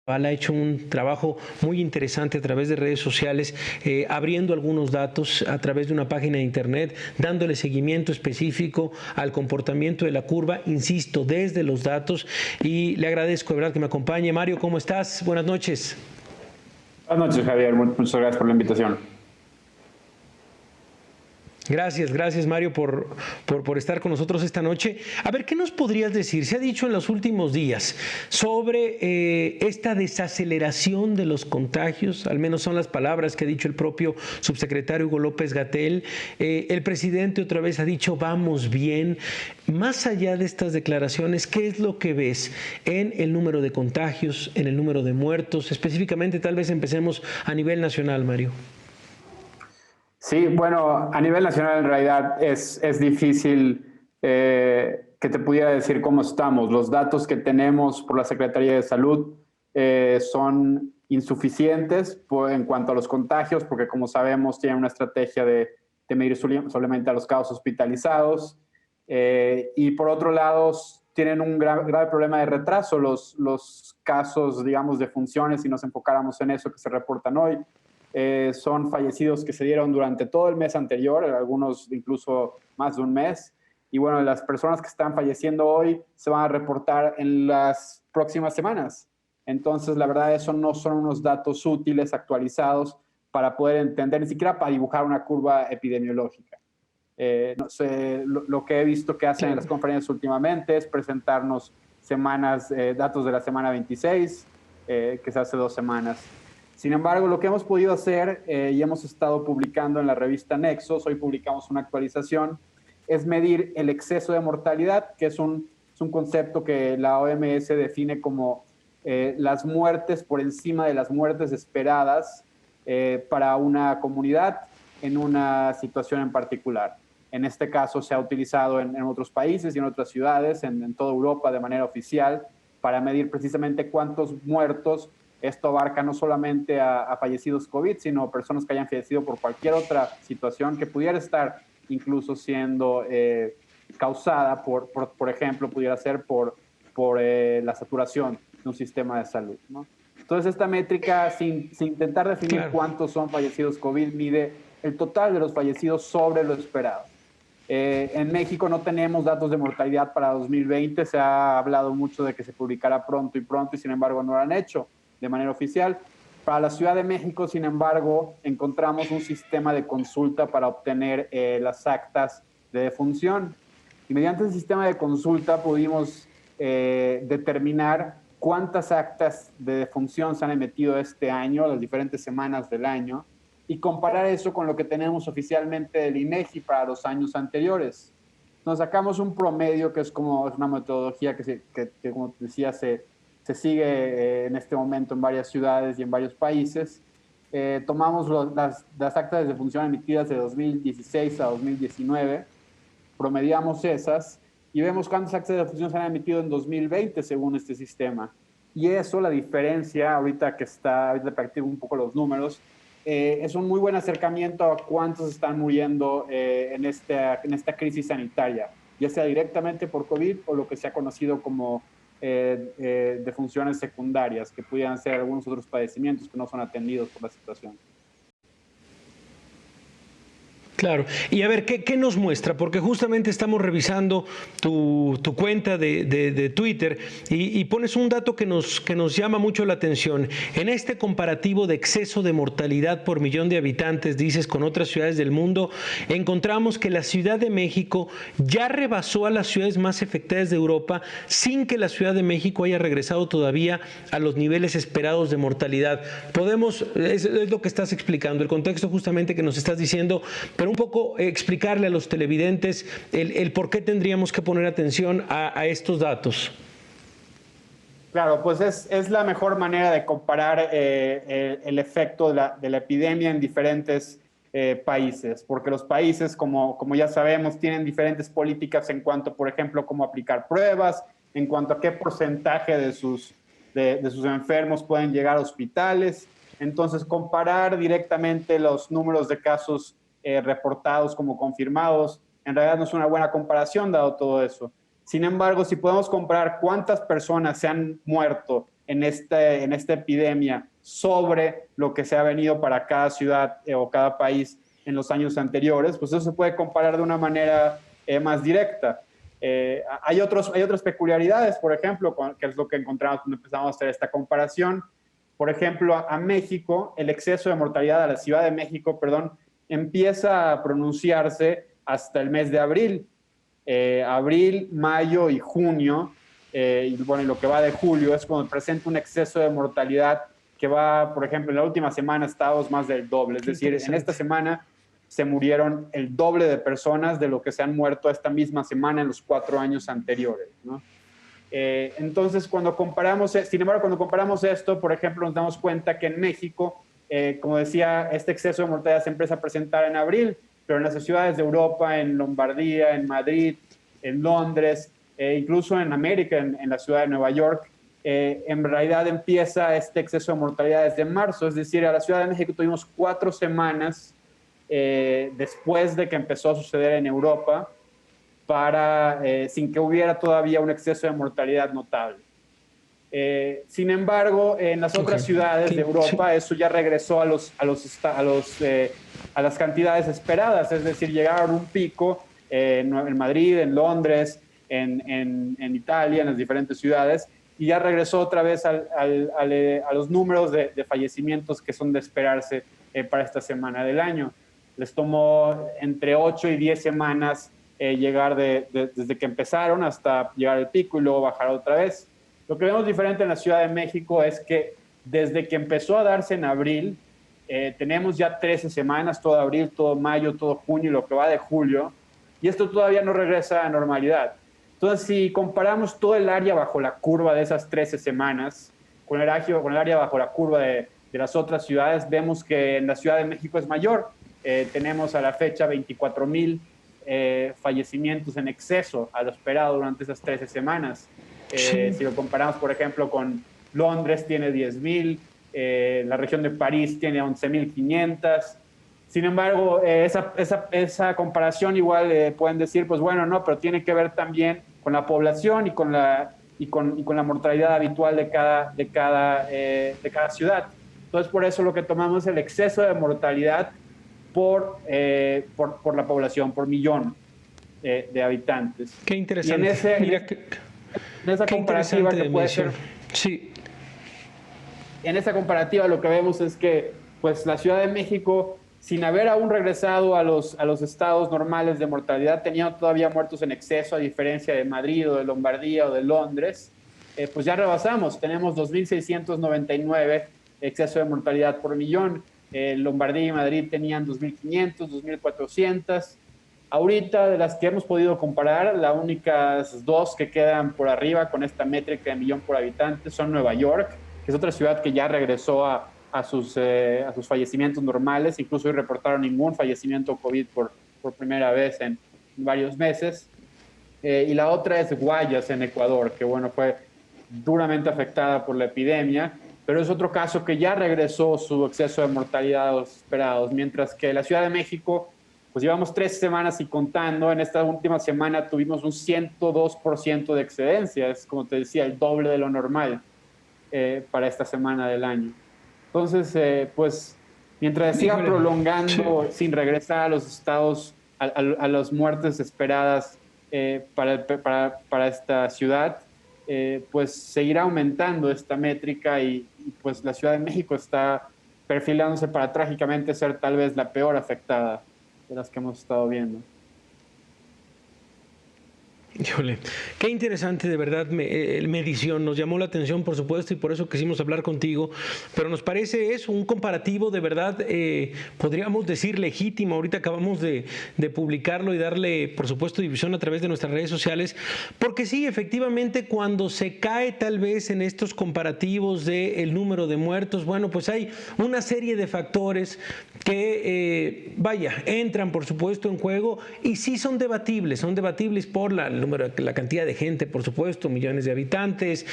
Ha hecho un trabajo muy interesante a través de redes sociales, abriendo algunos datos a través de una página de internet, dándole seguimiento específico al comportamiento de la curva, insisto, desde los datos. Y le agradezco de verdad que me acompañe. Mario, ¿cómo estás? Buenas noches. Buenas noches, Javier. Muchas gracias por la invitación. Gracias Mario por estar con nosotros esta noche. A ver, ¿qué nos podrías decir? Se ha dicho en los últimos días sobre esta desaceleración de los contagios, al menos son las palabras que ha dicho el propio subsecretario Hugo López-Gatell. El presidente otra vez ha dicho vamos bien. Más allá de estas declaraciones, ¿qué es lo que ves en el número de contagios, en el número de muertos? Específicamente, tal vez empecemos a nivel nacional, Mario. Sí, bueno, a nivel nacional en realidad es difícil que te pudiera decir cómo estamos. Los datos que tenemos por la Secretaría de Salud son insuficientes en cuanto a los contagios, porque como sabemos tienen una estrategia de medir solamente a los casos hospitalizados. Y por otro lado, tienen un grave problema de retraso los casos, digamos, de funciones, si nos enfocáramos en eso que se reportan hoy. Son fallecidos que se dieron durante todo el mes anterior, algunos incluso más de un mes. Y bueno, las personas que están falleciendo hoy se van a reportar en las próximas semanas. Entonces, la verdad, eso no son unos datos útiles, actualizados, para poder entender, ni siquiera para dibujar una curva epidemiológica. No sé, lo que he visto que hacen en las conferencias últimamente es presentarnos datos de la semana 26, que se hace 2 semanas. Sin embargo, lo que hemos podido hacer y hemos estado publicando en la revista Nexos, hoy publicamos una actualización, es medir el exceso de mortalidad, que es un concepto que la OMS define como las muertes por encima de las muertes esperadas para una comunidad en una situación en particular. En este caso se ha utilizado en otros países y en otras ciudades, en toda Europa de manera oficial, para medir precisamente cuántos muertos. Esto abarca no solamente a fallecidos COVID, sino personas que hayan fallecido por cualquier otra situación que pudiera estar incluso siendo causada por ejemplo, pudiera ser por la saturación de un sistema de salud, ¿no? Entonces, esta métrica, sin intentar definir Claro. cuántos son fallecidos COVID, mide el total de los fallecidos sobre lo esperado. En México no tenemos datos de mortalidad para 2020, se ha hablado mucho de que se publicará pronto y sin embargo no lo han hecho de manera oficial. Para la Ciudad de México, sin embargo, encontramos un sistema de consulta para obtener las actas de defunción. Y mediante el sistema de consulta pudimos determinar cuántas actas de defunción se han emitido este año, las diferentes semanas del año, y comparar eso con lo que tenemos oficialmente del INEGI para los años anteriores. Nos sacamos un promedio que es una metodología que como decía, se sigue en este momento en varias ciudades y en varios países. Tomamos las actas de defunción emitidas de 2016 a 2019, promediamos esas y vemos cuántas actas de defunción se han emitido en 2020 según este sistema. Y eso, la diferencia, ahorita practico un poco los números, es un muy buen acercamiento a cuántos están muriendo en esta crisis sanitaria, ya sea directamente por COVID o lo que se ha conocido como defunciones secundarias, que pudieran ser algunos otros padecimientos que no son atendidos por la situación. Claro. Y a ver, ¿qué nos muestra? Porque justamente estamos revisando tu cuenta de Twitter y pones un dato que nos llama mucho la atención. En este comparativo de exceso de mortalidad por millón de habitantes, dices, con otras ciudades del mundo, encontramos que la Ciudad de México ya rebasó a las ciudades más afectadas de Europa sin que la Ciudad de México haya regresado todavía a los niveles esperados de mortalidad. Es lo que estás explicando, el contexto justamente que nos estás diciendo, pero un poco explicarle a los televidentes el por qué tendríamos que poner atención a estos datos. Claro, pues es la mejor manera de comparar el efecto de la epidemia en diferentes países, porque los países, como ya sabemos, tienen diferentes políticas en cuanto, por ejemplo, cómo aplicar pruebas, en cuanto a qué porcentaje de sus enfermos pueden llegar a hospitales. Entonces, comparar directamente los números de casos reportados como confirmados, en realidad no es una buena comparación dado todo eso. Sin embargo, si podemos comparar cuántas personas se han muerto en esta epidemia sobre lo que se ha venido para cada ciudad o cada país en los años anteriores, pues eso se puede comparar de una manera más directa. Hay otras peculiaridades, por ejemplo, que es lo que encontramos cuando empezamos a hacer esta comparación. Por ejemplo, a México, el exceso de mortalidad a la Ciudad de México, perdón, empieza a pronunciarse hasta el mes de abril. Abril, mayo y junio, y bueno, y lo que va de julio es cuando presenta un exceso de mortalidad que va, por ejemplo, en la última semana estábamos más del doble. Es decir, en esta semana se murieron el doble de personas de lo que se han muerto esta misma semana en los 4 años anteriores, ¿no? Entonces, sin embargo, cuando comparamos esto, por ejemplo, nos damos cuenta que en México, como decía, este exceso de mortalidad se empieza a presentar en abril, pero en las ciudades de Europa, en Lombardía, en Madrid, en Londres, incluso en América, en la ciudad de Nueva York, en realidad empieza este exceso de mortalidad desde marzo. Es decir, a la Ciudad de México tuvimos 4 semanas después de que empezó a suceder en Europa, sin que hubiera todavía un exceso de mortalidad notable. Sin embargo, en las otras ciudades de Europa, eso ya regresó a las cantidades esperadas, es decir, llegaron a un pico en Madrid, en Londres, en Italia, en las diferentes ciudades, y ya regresó otra vez a los números de fallecimientos que son de esperarse para esta semana del año. Les tomó entre 8 y 10 semanas llegar desde que empezaron hasta llegar al pico y luego bajar otra vez. Lo que vemos diferente en la Ciudad de México es que desde que empezó a darse en abril, tenemos ya 13 semanas, todo abril, todo mayo, todo junio y lo que va de julio, y esto todavía no regresa a normalidad. Entonces, si comparamos todo el área bajo la curva de esas 13 semanas con el área bajo la curva de las otras ciudades, vemos que en la Ciudad de México es mayor. Tenemos a la fecha 24,000 fallecimientos en exceso a lo esperado durante esas 13 semanas. Si lo comparamos, por ejemplo, con Londres, tiene 10,000, la región de París tiene 11,500. Sin embargo, esa comparación igual pueden decir, pues bueno, no, pero tiene que ver también con la población y con la mortalidad habitual de cada ciudad. Entonces, por eso lo que tomamos es el exceso de mortalidad por la población, por millón de habitantes. Qué interesante. En esa comparativa que puede ser... Sí. En esa comparativa lo que vemos es que pues, la Ciudad de México, sin haber aún regresado a los estados normales de mortalidad, tenía todavía muertos en exceso, a diferencia de Madrid o de Lombardía o de Londres, pues ya rebasamos. Tenemos 2,699 exceso de mortalidad por millón. Lombardía y Madrid tenían 2,500, 2,400. Ahorita, de las que hemos podido comparar, las únicas 2 que quedan por arriba con esta métrica de millón por habitante son Nueva York, que es otra ciudad que ya regresó a sus fallecimientos normales. Incluso hoy reportaron ningún fallecimiento COVID por primera vez en varios meses. Y la otra es Guayas, en Ecuador, que bueno, fue duramente afectada por la epidemia, pero es otro caso que ya regresó su exceso de mortalidad a los esperados, mientras que la Ciudad de México, pues llevamos 3 semanas y contando. En esta última semana tuvimos un 102% de excedencia, es como te decía, el doble de lo normal para esta semana del año. Entonces, pues mientras siga prolongando sin regresar a los estados, a las muertes esperadas para esta ciudad, pues seguirá aumentando esta métrica y pues la Ciudad de México está perfilándose para trágicamente ser tal vez la peor afectada de las que hemos estado viendo. Híjole, qué interesante, de verdad, medición. Nos llamó la atención, por supuesto, y por eso quisimos hablar contigo, pero nos parece eso, un comparativo de verdad, podríamos decir legítimo. Ahorita acabamos de publicarlo y darle, por supuesto, difusión a través de nuestras redes sociales, porque sí, efectivamente, cuando se cae tal vez en estos comparativos del número de muertos, bueno, pues hay una serie de factores que, entran, por supuesto, en juego, y sí son debatibles por el la cantidad de gente, por supuesto, millones de habitantes,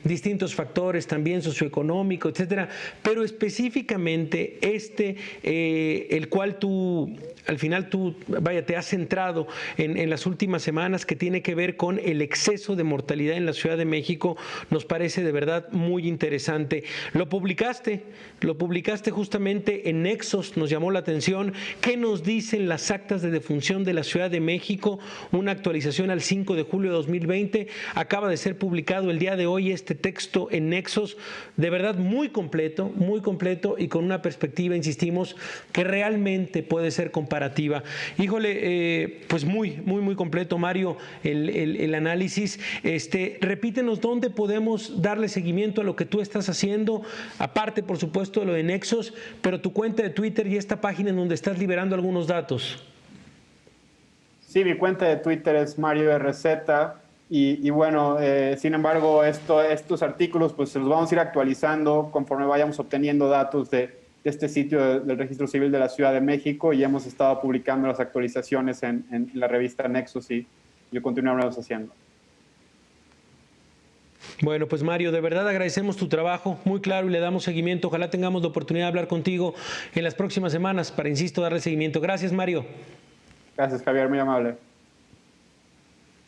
distintos factores también socioeconómicos, etcétera, pero específicamente el cual tú, al final te has centrado en las últimas semanas, que tiene que ver con el exceso de mortalidad en la Ciudad de México, nos parece de verdad muy interesante. Lo publicaste justamente en Nexos, nos llamó la atención. ¿Qué nos dicen las actas de defunción de la Ciudad de México? Una actualización al 5 de julio de 2020. Acaba de ser publicado el día de hoy este texto en Nexos, de verdad muy completo y con una perspectiva, insistimos, que realmente puede ser comparativa. Híjole, pues muy completo, Mario, el análisis. Repítenos dónde podemos darle seguimiento a lo que tú estás haciendo, aparte, por supuesto, de lo de Nexos, pero tu cuenta de Twitter y esta página en donde estás liberando algunos datos. Sí, mi cuenta de Twitter es Mario RZ y bueno, sin embargo, estos artículos pues se los vamos a ir actualizando conforme vayamos obteniendo datos de este sitio del Registro Civil de la Ciudad de México, y hemos estado publicando las actualizaciones en la revista Nexos y continuaremos haciendo. Bueno, pues Mario, de verdad agradecemos tu trabajo, muy claro, y le damos seguimiento. Ojalá tengamos la oportunidad de hablar contigo en las próximas semanas para, insisto, darle seguimiento. Gracias, Mario. Gracias, Javier, muy amable.